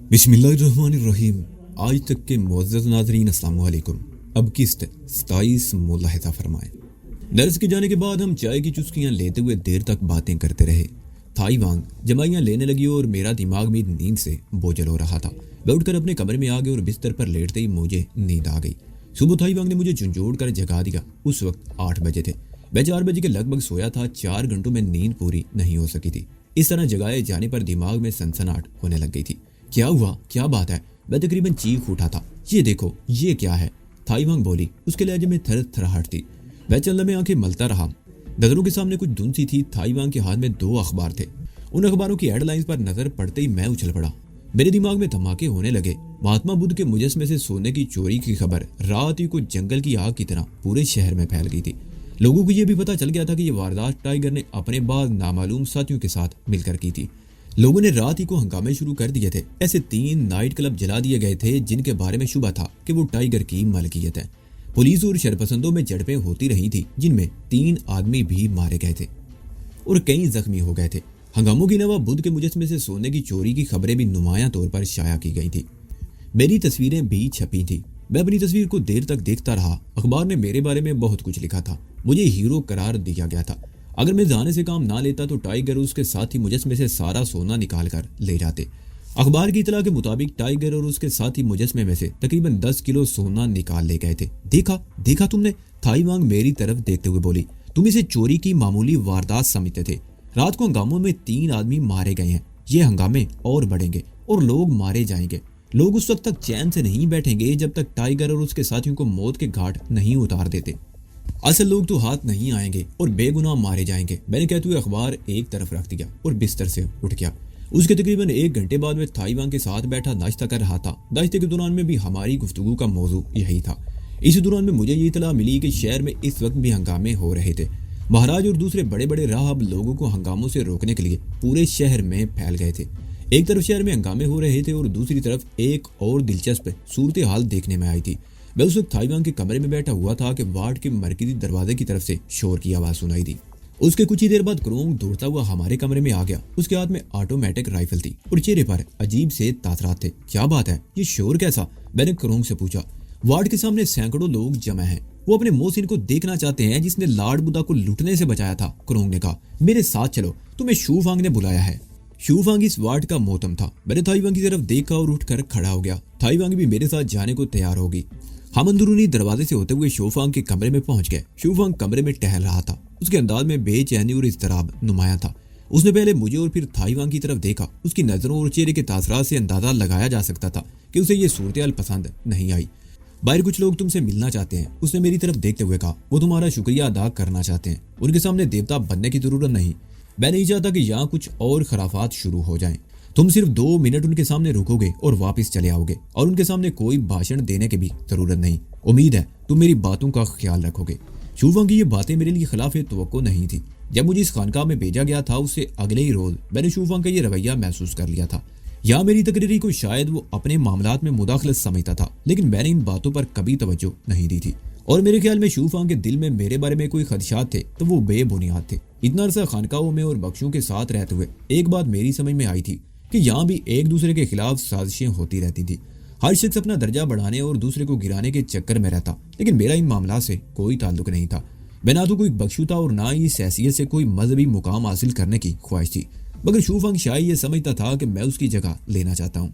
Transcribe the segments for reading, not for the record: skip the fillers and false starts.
بسم اللہ الرحمن الرحیم۔ آج تک کے معزز ناظرین السلام علیکم۔ اب قسط 27 ملاحظہ فرمائیں۔ درس کے جانے کے بعد ہم چائے کی چسکیاں لیتے ہوئے دیر تک باتیں کرتے رہے۔ تھائی وانگ جمائیاں لینے لگی اور میرا دماغ بھی نیند سے بوجھل ہو رہا تھا۔ میں اٹھ کر اپنے کمرے میں آ گیا اور بستر پر لیٹتے ہی مجھے نیند آ گئی۔ صبح تھائی وانگ نے مجھے جھنجھوڑ کر جگا دیا۔ اس وقت 8 بجے تھے۔ میں 4 بجے کے لگ بھگ سویا تھا۔ 4 گھنٹوں میں نیند پوری نہیں ہو سکی تھی۔ اس طرح جگائے جانے پر دماغ میں سنسناہٹ ہونے لگ گئی تھی۔ کیا ہوا؟ کیا بات ہے؟ میں تقریباً چیخ اٹھا تھا۔ یہ دیکھو، یہ کیا ہے؟ تھائی وانگ بولی۔ اس کے لہجے میں تھر تھراہٹ تھی۔ میں چند لمحے آنکھیں ملتا رہا۔ نظروں کے سامنے کچھ دھند سی تھی۔ تھائی وانگ کے ہاتھ میں 2 اخبار تھے۔ ان اخباروں کی ہیڈ لائنز پر نظر پڑتے ہی میں اچھل پڑا۔ میرے دماغ میں دھماکے ہونے لگے۔ مہاتما بدھ کے مجسمے سے سونے کی چوری کی خبر رات ہی کو جنگل کی آگ کی طرح پورے شہر میں پھیل گئی تھی۔ لوگوں کو یہ بھی پتہ چل گیا تھا کہ یہ واردات ٹائیگر نے اپنے بعض نامعلوم ساتھیوں کے ساتھ مل کر کی تھی۔ لوگوں نے رات ہی کو ہنگامے شروع کر دیے تھے۔ ایسے 3 نائٹ کلب جلا دیے گئے تھے جن کے بارے میں شبہ تھا کہ وہ ٹائیگر کی ملکیت ہے۔ پولیس اور شرپسندوں میں جھڑپیں ہوتی رہی تھی جن میں 3 آدمی بھی مارے گئے تھے اور کئی زخمی ہو گئے تھے۔ ہنگاموں کی نوا بدھ کے مجسمے سے سونے کی چوری کی خبریں بھی نمایاں طور پر شائع کی گئی تھی۔ میری تصویریں بھی چھپی تھیں۔ میں اپنی تصویر کو دیر تک دیکھتا رہا۔ اخبار نے میرے بارے میں بہت کچھ لکھا تھا۔ مجھے ہیرو قرار دیا گیا تھا۔ اگر میں جانے سے کام نہ لیتا تو ٹائیگر اور اس کے ساتھی مجسمے سے سارا سونا نکال کر لے جاتے۔ اخبار کی اطلاع کے مطابق ٹائیگر اور اس کے ساتھی مجسمے میں سے تقریباً 10 کلو سونا نکال لے گئے تھے۔ دیکھا تم نے؟ تھائی وانگ میری طرف دیکھتے ہوئے بولی۔ تم اسے چوری کی معمولی واردات سمجھتے تھے۔ رات کو ہنگاموں میں 3 آدمی مارے گئے ہیں۔ یہ ہنگامے اور بڑھیں گے اور لوگ مارے جائیں گے۔ لوگ اس وقت تک چین سے نہیں بیٹھیں گے جب تک ٹائیگر اور اس کے ساتھیوں کو موت کے گھاٹ نہیں اتار دیتے۔ اصل لوگ تو ہاتھ نہیں آئیں گے اور بے گناہ مارے جائیں گے۔ میں نے کہتے ہوئے اخبار ایک طرف رکھ دیا اور بستر سے اٹھ گیا۔ اس کے تقریباً 1 گھنٹے بعد میں تھائی وانگ کے ساتھ بیٹھا ناشتہ کر رہا تھا۔ ناشتے کے دوران میں بھی ہماری گفتگو کا موضوع یہی تھا۔ اسی دوران میں مجھے یہ اطلاع ملی کہ شہر میں اس وقت بھی ہنگامے ہو رہے تھے۔ مہاراج اور دوسرے بڑے بڑے راہب لوگوں کو ہنگاموں سے روکنے کے لیے پورے شہر میں پھیل گئے تھے۔ ایک طرف شہر میں ہنگامے ہو رہے تھے اور دوسری طرف ایک اور دلچسپ صورتحال دیکھنے میں آئی تھی۔ میں اس وقت تھائی وانگ کے کمرے میں بیٹھا ہوا تھا کہ وارڈ کے مرکزی دروازے کی طرف سے شور کی آواز سنائی دی۔ اس کے کچھ ہی دیر بعد کرونگ دوڑتا ہوا ہمارے کمرے میں آ گیا۔ اس کے ہاتھ میں آٹومیٹک رائفل تھی اور چہرے پر عجیب سے تاثرات تھے۔ کیا بات ہے؟ یہ شور کیسا؟ میں نے کرونگ سے پوچھا۔ وارڈ کے سامنے سینکڑوں لوگ جمع ہیں۔ وہ اپنے محسن کو دیکھنا چاہتے ہیں جس نے لارڈ بدھا کو لٹنے سے بچایا تھا۔ کرونگ نے کہا۔ میرے ساتھ چلو، تمہیں شو فانگ نے بلایا ہے۔ شو فانگ اس وارڈ کا محتم تھا۔ میں نے تھائی وانگ کی طرف دیکھا اور اٹھ کر کھڑا ہو گیا۔ تھائی وانگ بھی میرے ساتھ جانے کو تیار ہوگی۔ ہم اندرونی دروازے سے ہوتے ہوئے شو فانگ کے کمرے میں پہنچ گئے۔ شو فانگ کمرے میں ٹہل رہا تھا۔ اس کے انداز میں بے چینی اور اضطراب نمایاں تھا۔ اس نے پہلے مجھے اور پھر تھائی وانگ کی طرف دیکھا۔ اس کی نظروں اور چہرے کے تاثرات سے اندازہ لگایا جا سکتا تھا کہ اسے یہ صورتحال پسند نہیں آئی۔ باہر کچھ لوگ تم سے ملنا چاہتے ہیں، اس نے میری طرف دیکھتے ہوئے کہا۔ وہ تمہارا شکریہ ادا کرنا چاہتے ہیں۔ ان کے سامنے دیوتا بننے کی ضرورت نہیں۔ میں نہیں چاہتا کہ یہاں کچھ اور خرافات شروع ہو جائیں۔ تم صرف 2 منٹ ان کے سامنے رکو گے اور واپس چلے آؤ گے، اور ان کے سامنے کوئی بھاشن دینے کی بھی ضرورت نہیں۔ امید ہے تم میری باتوں کا خیال رکھو گے۔ شو فانگ کی یہ باتیں میرے لیے خلاف توقع نہیں تھی۔ جب مجھے اس خانقاہ میں بھیجا گیا تھا اس سے اگلے ہی روز میں نے شو فانگ کا یہ رویہ محسوس کر لیا تھا۔ یہاں میری تقرری کو شاید وہ اپنے معاملات میں مداخلت سمجھتا تھا، لیکن میں نے ان باتوں پر کبھی توجہ نہیں دی تھی، اور میرے خیال میں شو فانگ کے دل میں میرے بارے میں کوئی خدشات تھے تو وہ بے بنیاد تھے۔ اتنا عرصہ خانقاہوں میں اور بخشوں کے ساتھ رہتے ہوئے ایک بات میری سمجھ میں آئی تھی کہ یہاں بھی ایک دوسرے کے خلاف سازشیں ہوتی رہتی تھی۔ ہر شخص اپنا درجہ بڑھانے اور دوسرے کو گرانے کے چکر میں رہتا، لیکن میرا ان معاملات سے کوئی تعلق نہیں تھا۔ میں نہ تو کوئی بخشو تھا اور نہ ہی اس حیثیت سے کوئی مذہبی مقام حاصل کرنے کی خواہش تھی، مگر شو فانگ شاید یہ سمجھتا تھا کہ میں اس کی جگہ لینا چاہتا ہوں،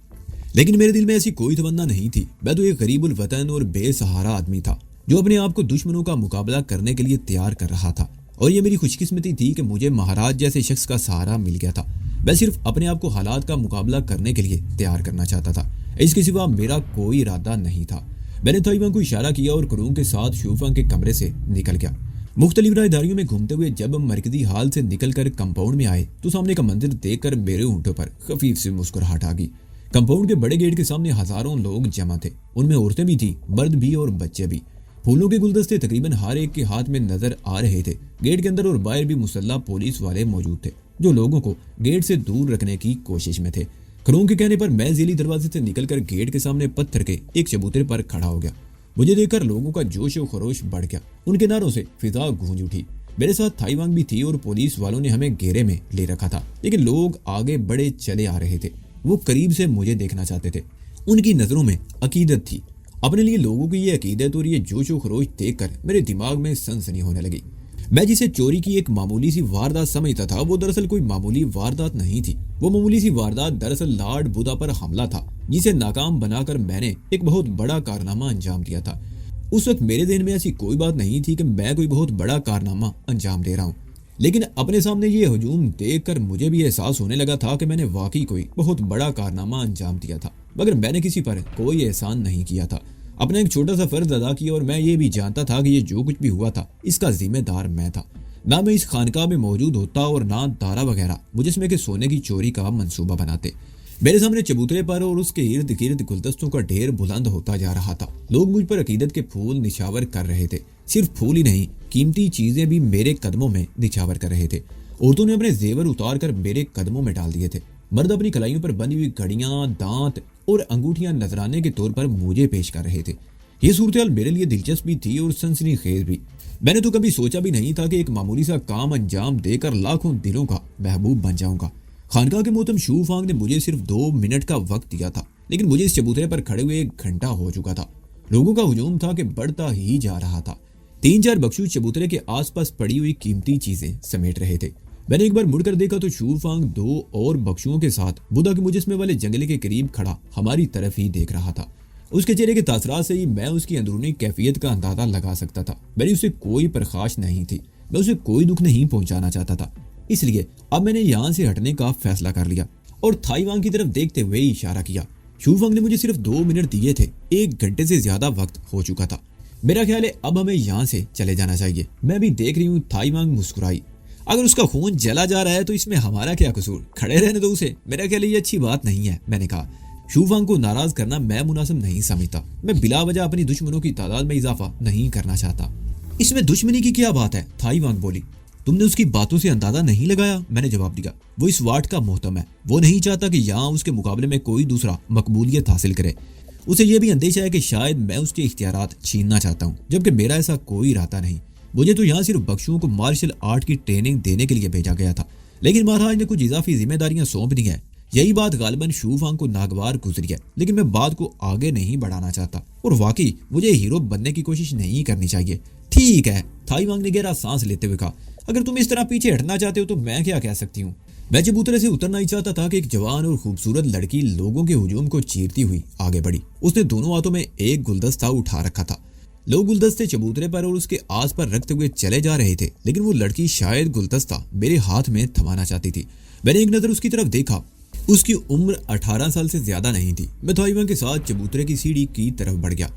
لیکن میرے دل میں ایسی کوئی تمنا نہیں تھی۔ میں تو ایک غریب الوطن اور بے سہارا آدمی تھا جو اپنے آپ کو دشمنوں کا مقابلہ کرنے کے لیے تیار کر رہا تھا، اور یہ میری خوش قسمتی تھی کہ مجھے مہاراج جیسے شخص کا سہارا مل گیا تھا۔ میں صرف اپنے آپ کو حالات کا مقابلہ کرنے کے لیے تیار کرنا چاہتا تھا، اس کے سوا میرا کوئی ارادہ نہیں تھا۔ میں نے تھائی وانگ کو اشارہ کیا اور کرونگ کے ساتھ شو فانگ کے کمرے سے نکل گیا۔ مختلف راہداریوں میں گھومتے ہوئے جب ہم مرکزی ہال سے نکل کر کمپاؤنڈ میں آئے تو سامنے کا منظر دیکھ کر میرے ہونٹوں پر خفیف سی مسکراہٹ آ گئی۔ کمپاؤنڈ کے بڑے گیٹ کے سامنے ہزاروں لوگ جمع تھے۔ ان میں عورتیں بھی تھیں، مرد بھی اور بچے بھی۔ پھولوں کے گلدستے تقریباً ہر ایک کے ہاتھ میں نظر آ رہے تھے۔ گیٹ کے اندر اور باہر بھی مسلح پولیس والے موجود تھے جو لوگوں کو گیٹ سے دور رکھنے کی کوشش میں تھے۔ کرونگ کے کہنے پر میں ذیلی دروازے سے نکل کر گیٹ کے سامنے پتھر کے ایک چبوترے پر کھڑا ہو گیا۔ مجھے دیکھ کر لوگوں کا جوش و خروش بڑھ گیا۔ ان کے نعروں سے فضا گونج اٹھی۔ میرے ساتھ تھائی وانگ بھی تھی اور پولیس والوں نے ہمیں گھیرے میں لے رکھا تھا، لیکن لوگ آگے بڑے چلے آ رہے تھے۔ وہ قریب سے مجھے دیکھنا چاہتے تھے۔ ان کی نظروں میں عقیدت تھی۔ اپنے لیے لوگوں کی یہ عقیدت اور یہ جوش و خروش دیکھ کر میرے دماغ میں سنسنی ہونے لگی۔ میں جسے چوری کی ایک معمولی سی واردات سمجھتا تھا وہ دراصل کوئی معمولی واردات نہیں تھی۔ وہ معمولی سی واردات دراصل لارڈ بودا پر حملہ تھا، جسے ناکام بنا کر میں نے ایک بہت بڑا کارنامہ انجام دیا تھا۔ اس وقت میرے ذہن میں ایسی کوئی بات نہیں تھی کہ میں کوئی بہت بڑا کارنامہ انجام دے رہا ہوں، لیکن اپنے سامنے یہ ہجوم دیکھ کر مجھے بھی احساس ہونے لگا تھا کہ میں نے واقعی کوئی بہت بڑا کارنامہ انجام دیا تھا، مگر میں نے کسی پر کوئی احسان نہیں کیا تھا۔ اپنا ایک چھوٹا سا فرض ادا کیا اور میں یہ بھی جانتا تھا کہ یہ جو کچھ بھی ہوا تھا اس کا ذمہ دار میں تھا۔ نہ میں اس خانقاہ میں موجود ہوتا اور نہ دارا وغیرہ مجسمے کے سونے کی چوری کا منصوبہ بناتے۔ میرے سامنے چبوترے پر اور اس کے ارد گرد گلدستوں کا ڈھیر بلند ہوتا جا رہا تھا۔ لوگ مجھ پر عقیدت کے پھول نچھاور کر رہے تھے۔ صرف پھول ہی نہیں، قیمتی چیزیں بھی میرے قدموں میں نچھاور کر رہے تھے۔ عورتوں نے اپنے زیور اتار کر میرے قدموں میں ڈال دیے تھے۔ مرد اپنی کلائیوں پر بندھی ہوئی گھڑیاں، دانت اور انگوٹھیاں نذرانے کے طور پر مجھے پیش کر رہے تھے۔ یہ صورتحال میرے لیے دلچسپ بھی تھی اور سنسنی خیز بھی۔ میں نے تو کبھی سوچا بھی نہیں تھا کہ ایک معمولی سا کام انجام دے کر لاکھوں دلوں کا محبوب بن جاؤں گا۔ خانقاہ کے محترم شو فانگ نے مجھے صرف 2 منٹ کا وقت دیا تھا، لیکن مجھے اس چبوترے پر کھڑے ہوئے 1 گھنٹہ ہو چکا تھا۔ لوگوں کا ہجوم تھا کہ بڑھتا ہی جا رہا تھا۔ 3-4 بخشو چبوترے کے آس پاس پڑی ہوئی قیمتی چیزیں سمیٹ رہے تھے۔ میں نے ایک بار مڑ کر دیکھا تو شو فانگ 2 اور بخشوؤں کے ساتھ بدھا کے مجسمے والے جنگلے کے قریب کھڑا ہماری طرف ہی دیکھ رہا تھا۔ اس کے چہرے کے تاثرات سے ہی میں اس کی اندرونی کیفیت کا اندازہ لگا سکتا تھا۔ میری اسے کوئی پرخاش نہیں تھی، میں اسے کوئی دکھ نہیں پہنچانا چاہتا تھا۔ اس لیے اب میں نے یہاں سے ہٹنے کا فیصلہ کر لیا اور تھائی وانگ کی طرف دیکھتے ہوئے اشارہ کیا۔ شو فانگ نے مجھے صرف 2 منٹ دیے تھے، 1 گھنٹے سے زیادہ وقت ہو چکا تھا۔ میرا خیال ہے اب ہمیں یہاں سے چلے جانا چاہیے۔ میں بھی دیکھ رہی ہوں۔ تھائی وانگ مسکرائی۔ اگر اس کا خون جلا جا رہا ہے تو اس میں ہمارا کیا قصور؟ کھڑے رہنے دو اسے۔ میرا خیال ہے یہ اچھی بات نہیں ہے، میں نے کہا۔ شو فانگ کو ناراض کرنا میں مناسب نہیں سمجھتا۔ میں بلا وجہ اپنی دشمنوں کی تعداد میں اضافہ نہیں کرنا چاہتا۔ اس میں دشمنی کی کیا بات ہے؟ تھائی وانگ بولی۔ تم نے اس کی باتوں سے اندازہ نہیں لگایا؟ میں نے جواب دیا۔ وہ اس واٹ کا محتم ہے۔ وہ نہیں چاہتا کہ یہاں اس کے مقابلے میں کوئی دوسرا مقبولیت حاصل کرے۔ اسے یہ بھی اندیشہ ہے کہ شاید میں اس کے اختیارات چھیننا چاہتا ہوں، جبکہ میرا ایسا کوئی ارادہ نہیں۔ مجھے تو یہاں صرف بخشوؤں کو مارشل آرٹ کی ٹریننگ دینے کے لیے بھیجا گیا تھا، لیکن مہاراج نے کچھ اضافی ذمہ داریاں سونپ دی ہیں۔ یہی بات غالباً شو فانگ کو ناگوار گزری ہے، لیکن میں بات کو آگے نہیں بڑھانا چاہتا اور واقعی مجھے ہیرو بننے کی کوشش نہیں کرنی چاہیے۔ ٹھیک ہے، تھائی وانگ نے گہرا سانس لیتے ہوئے کہا۔ اگر تم اس طرح پیچھے ہٹنا چاہتے ہو تو میں کیا کہہ سکتی ہوں؟ میں چبوترے سے اترنا ہی چاہتا تھا کہ ایک جوان اور خوبصورت لڑکی لوگوں کے ہجوم کو چیرتی ہوئی آگے بڑھی۔ اس نے دونوں ہاتھوں میں ایک گلدستہ اٹھا رکھا تھا۔ لوگ گلدستے چبوترے پر اور اس کے آس پر رکھتے ہوئے چلے جا رہے تھے، لیکن وہ لڑکی شاید گلدستہ میرے ہاتھ میں تھمانا چاہتی تھی۔ میں نے ایک نظر اس کی طرف دیکھا۔ اس کی عمر 18 سال سے زیادہ نہیں تھی۔ میں تھائی وانگ کے ساتھ چبوترے کی سیڑھی کی طرف بڑھ گیا۔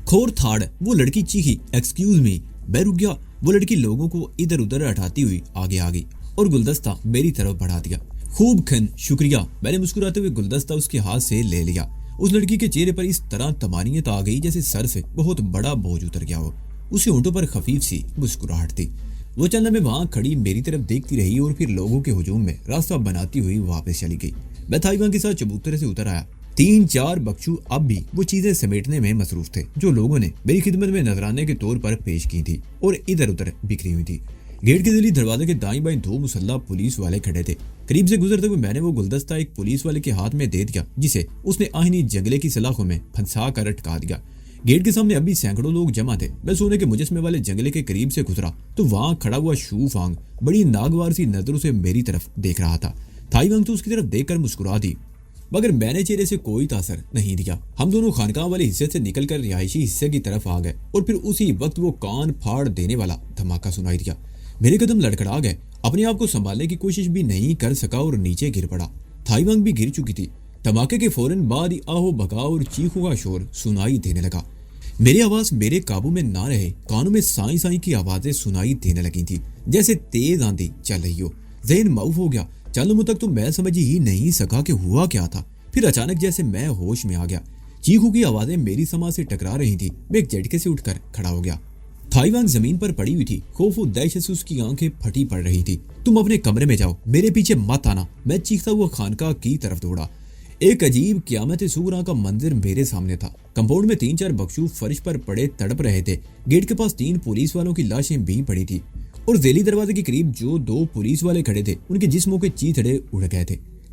کھور تھاڑ، وہ لڑکی چیخی، ایکسکیوز می۔ میں رک گیا۔ وہ لڑکی لوگوں کو ادھر ادھر ہٹاتی ہوئی آگے آ گئی اور گلدستہ میری طرف بڑھا دیا۔ خوب کھن، شکریہ۔ میں نے مسکراتے ہوئے گلدستہ اس کے ہاتھ سے لے لیا۔ اس لڑکی کے چہرے پر اس طرح طمانینت آ گئی جیسے سر سے بہت بڑا بوجھ اتر گیا ہو۔ اس کے ہونٹوں پر خفیف سی مسکراہٹ تھی۔ وہ چند لمحے وہاں کھڑی میری طرف دیکھتی رہی اور پھر لوگوں کے ہجوم میں راستہ بناتی ہوئی واپس چلی گئی۔ میں تھائی وانگ کے ساتھ چبوترے سے اتر آیا۔ 3-4 بخشو اب بھی وہ چیزیں سمیٹنے میں مصروف تھے جو لوگوں نے میری خدمت میں نذرانے کے طور پر پیش کی تھی اور ادھر ادھر بکھری ہوئی تھی۔ گیٹ کے ذیلی دروازے کے دائیں بائیں 2 مسلح پولیس والے کھڑے تھے۔ قریب سے گزرتے ہوئے میں نے وہ گلدستہ ایک پولیس والے کے ہاتھ میں دے دیا، جسے اس نے آہنی جنگلے کی سلاخوں میں پھنسا کر اٹکا دیا۔ گیٹ کے سامنے اب بھی سینکڑوں لوگ جمع تھے۔ میں سونے کے مجسمے والے جنگلے کے قریب سے گزرا تو وہاں کھڑا ہوا شو فانگ بڑی ناگوار سی نظروں سے میری طرف دیکھ رہا تھا۔ تھائی وانگ تو اس کی طرف دیکھ کر مسکرا دی، مگر میں نے چہرے سے کوئی تاثر نہیں دیا۔ ہم دونوں خانقاہ والے حصے سے نکل کر رہائشی حصے کی طرف آ گئے اور پھر اسی وقت وہ کان پھاڑ دینے والا دھماکہ سنائی دیا۔ میرے قدم لڑکھڑا گئے۔ اپنے آپ کو سنبھالنے کی کوشش بھی نہیں کر سکا اور نیچے گر پڑا۔ تھائی وانگ بھی گر چکی تھی۔ دھماکے کے فوراً بعد ہی آہو بھگاؤ اور چیخوں کا شور سنائی دینے لگا۔ میری آواز میرے قابو میں نہ رہے، کانوں میں سائیں سائیں کی آوازیں سنائی دینے لگی تھی جیسے تیز آندھی چل رہی ہو۔ ذہن معاف ہو گیا۔ چند لمحوں تک تو میں سمجھ ہی نہیں سکا کہ ہوا کیا تھا۔ پھر اچانک جیسے میں ہوش میں آ گیا۔ چیخوں کی آوازیں میری سماع سے ٹکرا رہی تھی۔ میں ایک جھٹکے سے اٹھ کر کھڑا ہو گیا۔ تھائی وانگ زمین پر پڑی ہوئی تھی۔ خوف و دہشت سے اس کی آنکھیں پھٹی پڑ رہی تھی۔ تم اپنے کمرے میں جاؤ، میرے پیچھے مت آنا۔ میں چیختا ہوا خانقاہ کی طرف دوڑا۔ ایک عجیب قیامت صغریٰ کا منظر میرے سامنے تھا۔ کمپاؤنڈ میں 3-4 بخشو فرش پر پڑے تڑپ رہے تھے۔ گیٹ کے پاس 3 پولیس والوں کی لاشیں بھی پڑی تھی اور ذیلی دروازے کے قریب جو 2 پولیس والے کھڑے تھے ان کے جسموں کے چیتھڑے اڑ گئے تھے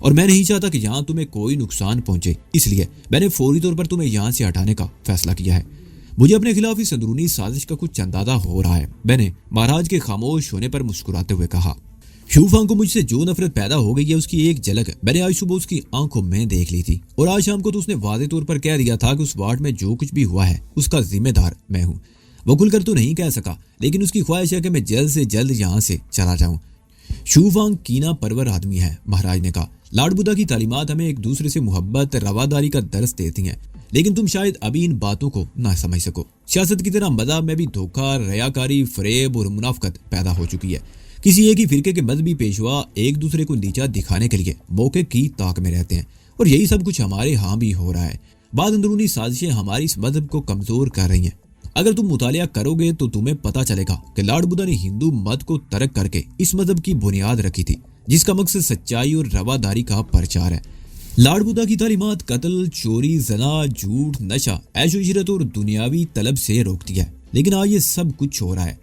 اور میں نہیں چاہتا کہ یہاں تمہیں کوئی نقصان پہنچے، اس لیے میں نے فوری طور پر تمہیں یہاں سے ہٹانے کا فیصلہ کیا ہے۔ مجھے اپنے خلاف اس اندرونی سازش کا کچھ اندازہ ہو رہا ہے، میں نے مہاراج کے خاموش ہونے پر مسکراتے ہوئے کہا۔ شوفانگ کو مجھ سے جو نفرت پیدا ہو گئی ہے اس کی ایک جھلک میں نے آج صبح اس کی آنکھوں میں دیکھ لی تھی، اور آج شام کو تو اس نے واضح طور پر کہہ دیا تھا کہ اس وارڈ میں جو کچھ بھی ہوا ہے اس کا ذمہ دار میں ہوں۔ وہ کھل کر تو نہیں کہہ سکا، لیکن اس کی خواہش ہے کہ میں جلد سے جلد یہاں سے چلا جاؤں۔ شوفانگ کینہ پرور آدمی ہے، مہاراج نے کہا۔ لارڈ بدھا کی تعلیمات ہمیں ایک دوسرے سے محبت، رواداری کا درس دیتی ہیں، لیکن تم شاید ابھی ان باتوں کو نہ سمجھ سکو۔ سیاست کی طرح مذہب میں بھی دھوکہ، ریاکاری، فریب اور منافقت پیدا ہو چکی ہے۔ کسی ایک ہی فرقے کے مذہبی پیشوا ایک دوسرے کو نیچا دکھانے کے لیے موقع کی طاق میں رہتے ہیں، اور یہی سب کچھ ہمارے ہاں بھی ہو رہا ہے۔ بعض اندرونی سازشیں ہماری اس مذہب کو کمزور کر رہی ہیں۔ اگر تم مطالعہ کرو گے تو تمہیں پتہ چلے گا کہ لارڈ بدھا نے ہندو مت کو ترک کر کے اس مذہب کی بنیاد رکھی تھی، جس کا مقصد سچائی اور رواداری کا پرچار ہے۔ لارڈ بدھا کی تعلیمات قتل، چوری، زنا، جھوٹ، نشہ، عیش و عشرت اور دنیاوی طلب سے روکتی ہے، لیکن آج یہ سب کچھ ہو رہا ہے۔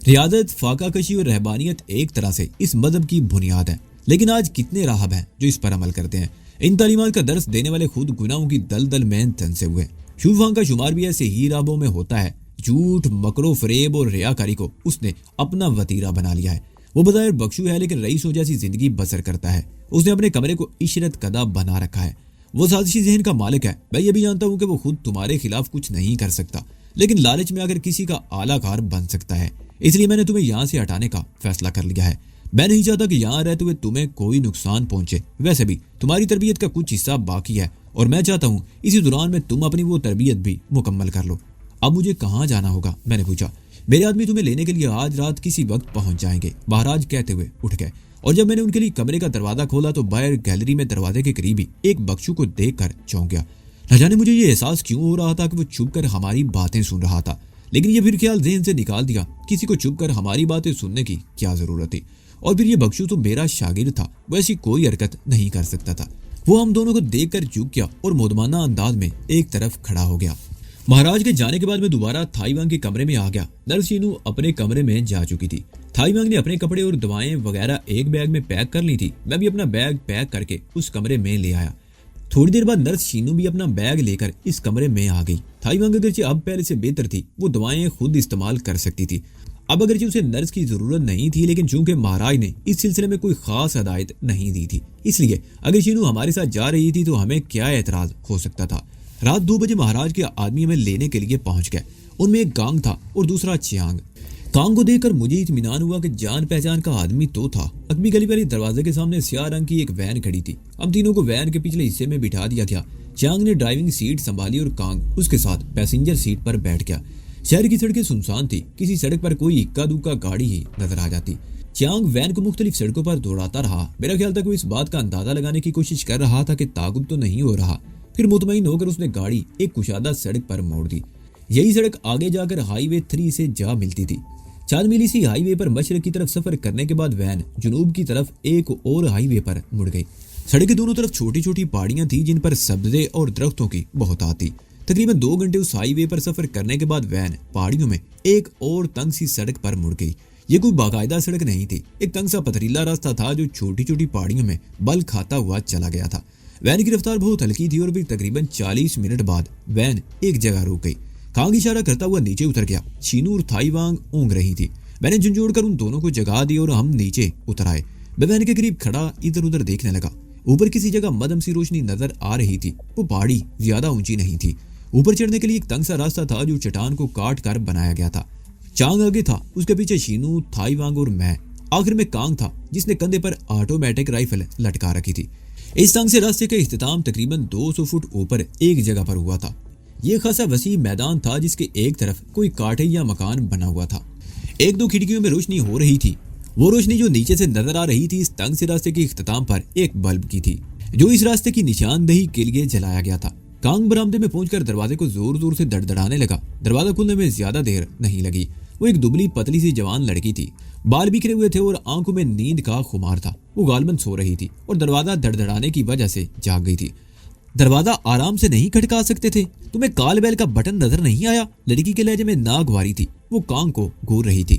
ریاضت، فاقہ کشی اور رہبانیت ایک طرح سے اس مذہب کی بنیاد ہے، لیکن آج کتنے راہب ہیں جو اس پر عمل کرتے ہیں؟ ان تعلیمات کا درس دینے والے خود گناہوں کی دلدل میں دھنسے ہوئے۔ شوفانگ کا شمار بھی ایسے ہی راہبوں میں ہوتا ہے۔ جھوٹ، مکر و فریب اور ریاکاری کو اس نے اپنا وتیرہ بنا لیا ہے۔ وہ بظاہر بخشو ہے، لیکن رئیسوں جیسی زندگی بسر کرتا ہے۔ اس نے اپنے کمرے کو عشرت کدہ بنا رکھا ہے۔ وہ سازشی ذہن کا مالک ہے۔ میں یہ بھی جانتا ہوں کہ وہ خود تمہارے خلاف کچھ نہیں کر سکتا، لیکن لالچ میں اگر کسی کا اعلیٰ کار بن سکتا ہے، اس لیے میں نے تمہیں یہاں سے ہٹانے کا فیصلہ کر لیا ہے۔ میں نہیں چاہتا کہ یہاں رہتے ہوئے تمہیں کوئی نقصان پہنچے۔ ویسے بھی تمہاری تربیت کا کچھ حصہ باقی ہے، اور میں چاہتا ہوں اسی دوران میں تم اپنی وہ تربیت بھی مکمل کر لو۔ اب مجھے کہاں جانا ہوگا؟ میں نے پوچھا۔ میرے آدمی تمہیں لینے کے لیے آج رات کسی وقت پہنچ جائیں گے، مہاراج کہتے ہوئے اٹھ گئے، اور جب میں نے ان کے لیے کمرے کا دروازہ کھولا تو باہر گیلری میں دروازے کے قریب ہی ایک بخشو کو دیکھ کر چونک گیا۔ نہ جانے مجھے یہ احساس کیوں ہو رہا تھا کہ وہ چھپ کر ہماری باتیں سن رہا تھا، لیکن یہ پھر خیال ذہن سے نکال دیا، کسی کو چھپ کر ہماری باتیں سننے کی کیا ضرورت تھی؟ اور پھر یہ بخشو تو میرا شاگرد تھا، وہ ایسی کوئی حرکت نہیں کر سکتا تھا۔ وہ ہم دونوں کو دیکھ کر جھک گیا اور مودمانہ انداز میں ایک طرف کھڑا ہو گیا۔ مہاراج کے جانے کے بعد میں دوبارہ تھائی وانگ کے کمرے میں آ گیا۔ نرس شینو اپنے کمرے میں جا چکی تھی۔ تھائی وانگ نے اپنے کپڑے اور دوائیں وغیرہ ایک بیگ میں پیک کر لی تھی۔ میں بھی اپنا بیگ پیک کر کے اس کمرے میں لے آیا۔ تھوڑی دیر بعد نرس شینو بھی اپنا بیگ لے کر اس کمرے میں آ گئی۔ تھائی وانگ اگرچہ اب پہلے سے بہتر تھی، وہ دوائیں خود استعمال کر سکتی تھی۔ اب اگرچہ اسے نرس کی ضرورت نہیں تھی، لیکن چونکہ مہاراج نے اس سلسلے میں کوئی خاص ہدایت نہیں دی تھی، اس لیے اگر شینو ہمارے ساتھ جا رہی تھی تو ہمیں کیا اعتراض ہو سکتا تھا۔ رات 2 بجے مہاراج کے آدمی ہمیں لینے کے لیے پہنچ گئے۔ ان میں ایک کانگ تھا اور دوسرا چیانگ۔ کانگ کو دیکھ کر مجھے اطمینان ہوا کہ جان پہچان کا آدمی تو تھا۔ اکبی گلی والی دروازے کے سامنے سیاہ رنگ کی ایک وین کھڑی تھی۔ ہم تینوں کو وین کے پچھلے حصے میں بٹھا دیا گیا۔ چیانگ نے ڈرائیونگ سیٹ سنبھالی اور کانگ اس کے ساتھ پیسنجر سیٹ پر بیٹھ گیا۔ شہر کی سڑکیں سنسان تھی، کسی سڑک پر کوئی اکا دکا گاڑی ہی نظر آ جاتی۔ چیانگ وین کو مختلف سڑکوں پر دوڑاتا رہا۔ میرا خیال تھا کہ وہ اس بات کا اندازہ لگانے کی کوشش کر رہا تھا کہ تعاقب تو نہیں ہو رہا۔ پھر مطمئن ہو کر اس نے گاڑی ایک کشادہ سڑک پر موڑ دی۔ یہی سڑک آگے جا کر ہائی وے 3 سے جا ملتی تھی۔ 4 میلی سی ہائی وے پر مشرق کی طرف سفر کرنے کے بعد وین جنوب کی طرف ایک اور ہائی وے پر مڑ گئی۔ سڑک کے دونوں طرف چھوٹی چھوٹی پہاڑیاں تھیں جن پر سبزے اور درختوں کی بہتات تھی۔ تقریباً 2 گھنٹے اس ہائی وے پر سفر کرنے کے بعد وین پہاڑیوں میں ایک اور تنگ سی سڑک پر مڑ گئی۔ یہ کوئی باقاعدہ سڑک نہیں تھی، ایک تنگ سا پتھریلا راستہ تھا جو چھوٹی چھوٹی پہاڑیوں میں بل کھاتا ہوا چلا گیا تھا۔ وین کی رفتار بہت ہلکی تھی اور پھر تقریباً 40 منٹ بعد وین ایک جگہ رک گئی۔ کانگ اشارہ کرتا ہوا نیچے اتر گیا۔ شینو اور تھائی وانگ اونگ رہی تھی۔ میں نے جھنجھوڑ کر ان دونوں کو جگا دی اور ہم نیچے اتر آئے۔ میں وین کے قریب کھڑا ادھر ادھر دیکھنے لگا۔ اوپر کسی جگہ مدھم سی روشنی نظر آ رہی تھی۔ وہ پہاڑی زیادہ اونچی نہیں تھی۔ اوپر چڑھنے کے لیے ایک تنگ سا راستہ تھا جو چٹان کو کاٹ کر بنایا گیا تھا۔ چانگ آگے تھا، اس کے پیچھے شینو، تھائی وانگ اور میں۔ آخر میں کانگ تھا جس نے کندھے پر آٹومیٹک رائفل لٹکا رکھی تھی۔ اس تنگ سے راستے کا اختتام تقریباً 200 فٹ اوپر ایک جگہ پر ہوا تھا۔ یہ خاصا وسیع میدان تھا جس کے ایک طرف کوئی کاٹھے یا مکان بنا ہوا تھا۔ 1-2 کھڑکیوں میں روشنی ہو رہی تھی۔ وہ روشنی جو نیچے سے نظر آ رہی تھی اس تنگ سے راستے کے اختتام پر ایک بلب کی تھی جو اس راستے کی نشاندہی کے لیے جلایا گیا تھا۔ کانگ برآمدے میں پہنچ کر دروازے کو زور زور سے دڑدڑانے لگا۔ دروازہ کھلنے میں زیادہ دیر نہیں لگی۔ وہ ایک دبلی پتلی سی جوان لڑکی تھی۔ بال بکھرے ہوئے تھے اور آنکھوں میں نیند کا خمار تھا۔ وہ غالباً سو رہی تھی اور دروازہ دڑدڑانے کی وجہ سے جاگ گئی تھی۔ دروازہ آرام سے نہیں کھٹکا سکتے تھے؟ تمہیں کال بیل کا بٹن نظر نہیں آیا؟ لڑکی کے لہجے میں ناگواری تھی۔ وہ کانگ کو گور رہی تھی۔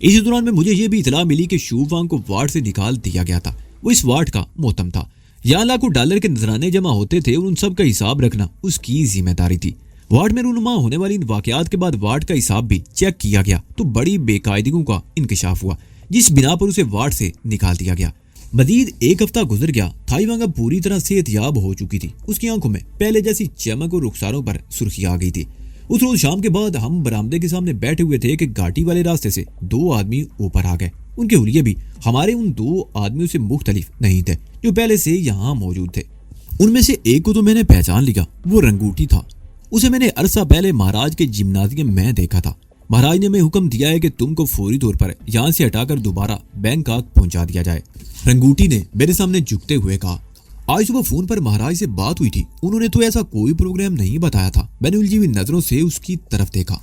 اسی دوران میں مجھے یہ بھی اطلاع ملی کہ شو وانگ کو وارڈ سے نکال دیا گیا تھا. وہ اس وارڈ کا محتم تھا. یہاں لاکھوں ڈالر کے نذرانے جمع ہوتے تھے اور ان سب کا حساب رکھنا اس کی ذمہ داری تھی. وارڈ میں رونما ہونے والی ان واقعات کے بعد وارڈ کا حساب بھی چیک کیا گیا تو بڑی بے قاعدگیوں کا انکشاف ہوا، جس بنا پر اسے وارڈ سے نکال دیا گیا. مزید ایک ہفتہ گزر گیا. تھائی وانگ اب پوری طرح صحت یاب ہو چکی تھی. اس کی آنکھوں میں پہلے جیسی چمک اور رخساروں پر سرخی آ گئی تھی. اس روز شام کے بعد ہم برآمدے کے سامنے بیٹھے ہوئے تھے کہ گھاٹی والے راستے سے 2 آدمی اوپر آ گئے. ان کے حلیے بھی ہمارے ان 2 آدمیوں سے مختلف نہیں تھے جو پہلے سے یہاں موجود تھے. ان میں سے ایک کو تو میں نے پہچان لیا. وہ رنگوٹی تھا. اسے میں نے عرصہ پہلے مہاراج کے جمنازیم میں دیکھا تھا. مہاراج نے ہمیں حکم دیا ہے کہ تم کو فوری طور پر یہاں سے ہٹا کر دوبارہ بینکاک پہنچا دیا جائے. رنگوٹی نے میرے سامنے جھکتے ہوئے کہا. آج صبح فون پر مہاراج سے بات ہوئی تھی. انہوں نے تو ایسا کوئی پروگرام نہیں بتایا تھا. میں نے الجھی ہوئی نظروں سے اس کی طرف دیکھا.